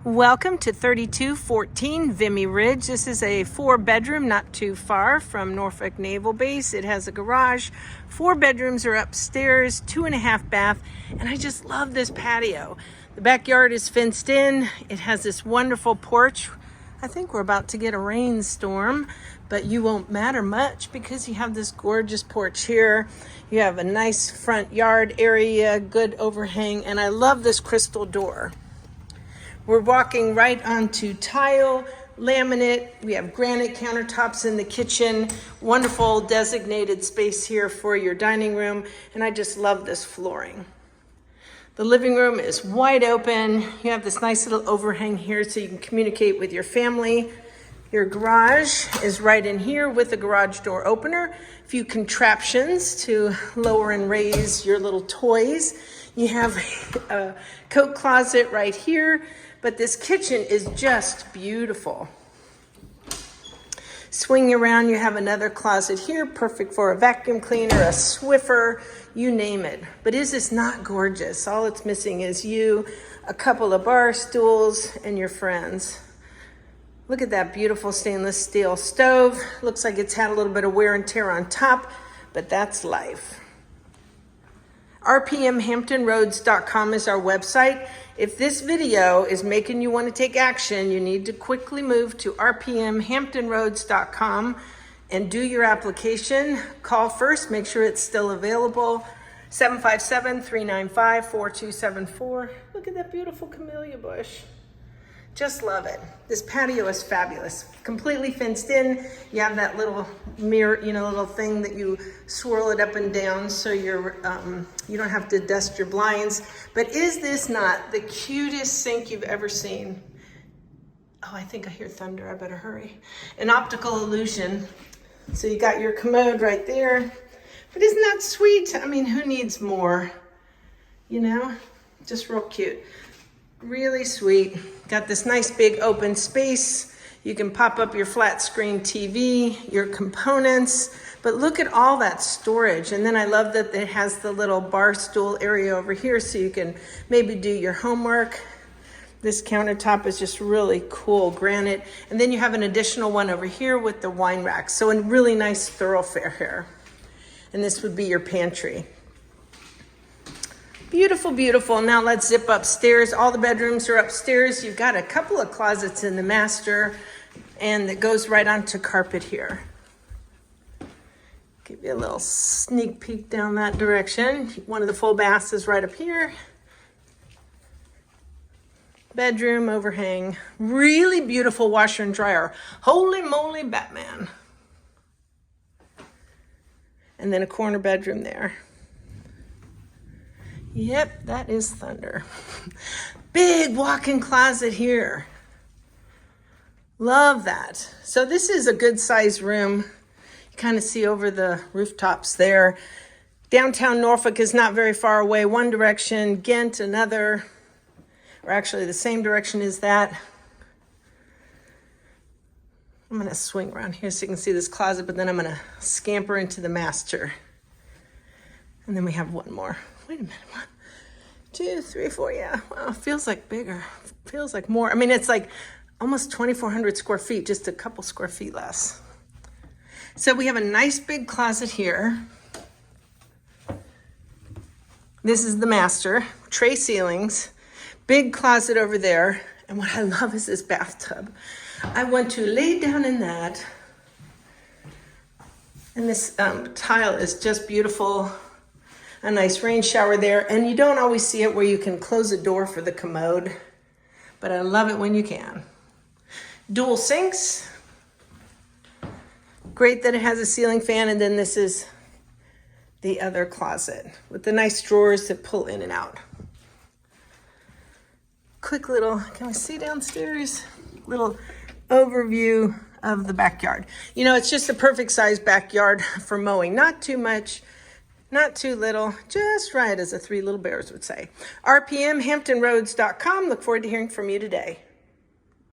Welcome to 3214 Vimy Ridge. This is a 4-bedroom, not too far from Norfolk Naval Base. It has a garage. 4 bedrooms are upstairs, 2.5 bath, and I just love this patio. The backyard is fenced in. It has this wonderful porch. I think we're about to get a rainstorm, but you won't matter much because you have this gorgeous porch here. You have a nice front yard area, good overhang, and I love this crystal door. We're walking right onto tile, laminate. We have granite countertops in the kitchen. Wonderful designated space here for your dining room. And I just love this flooring. The living room is wide open. You have this nice little overhang here so you can communicate with your family. Your garage is right in here with a garage door opener. A few contraptions to lower and raise your little toys. You have a coat closet right here. But this kitchen is just beautiful. Swing around, you have another closet here, perfect for a vacuum cleaner, a Swiffer, you name it. But is this not gorgeous? All it's missing is you, a couple of bar stools, and your friends. Look at that beautiful stainless steel stove. Looks like it's had a little bit of wear and tear on top, but that's life. rpmhamptonroads.com is our website. If this video is making you want to take action, you need to quickly move to rpmhamptonroads.com and do your application. Call first, make sure it's still available. 757-395-4274. Look at that beautiful camellia bush. Just love it. This patio is fabulous. Completely fenced in. You have that little mirror, little thing that you swirl it up and down so you don't have to dust your blinds. But is this not the cutest sink you've ever seen? Oh, I think I hear thunder. I better hurry. An optical illusion. So you got your commode right there. But isn't that sweet? I mean, who needs more? Just real cute. Really sweet. Got this nice big open space. You can pop up your flat screen TV, your components, but look at all that storage. And then I love that it has the little bar stool area over here so you can maybe do your homework. This countertop is just really cool, granite. And then you have an additional one over here with the wine rack. So a really nice thoroughfare here. And this would be your pantry. Beautiful, beautiful. Now let's zip upstairs. All the bedrooms are upstairs. You've got a couple of closets in the master, and it goes right onto carpet here. Give you a little sneak peek down that direction. One of the full baths is right up here. Bedroom overhang. Really beautiful washer and dryer. Holy moly, Batman. And then a corner bedroom there. Yep, that is thunder. Big walk-in closet here. Love that. So this is a good sized room. You kind of see over the rooftops there. Downtown Norfolk is not very far away. One direction, Ghent another, or actually the same direction as that. I'm gonna swing around here so you can see this closet, but then I'm gonna scamper into the master. And then we have one more. Wait a minute, 1, 2, 3, 4, yeah. Wow, it feels like bigger, feels like more. I mean, it's like almost 2,400 square feet, just a couple square feet less. So we have a nice big closet here. This is the master, tray ceilings, big closet over there. And what I love is this bathtub. I want to lay down in that. And this tile is just beautiful. A nice rain shower there, and you don't always see it where you can close a door for the commode, but I love it when you can. Dual sinks. Great that it has a ceiling fan, and then this is the other closet with the nice drawers that pull in and out. Quick little, can we see downstairs? Little overview of the backyard. It's just the perfect size backyard for mowing. Not too much, not too little, just right, as the 3 little bears would say. rpmhamptonroads.com. Look forward to hearing from you today.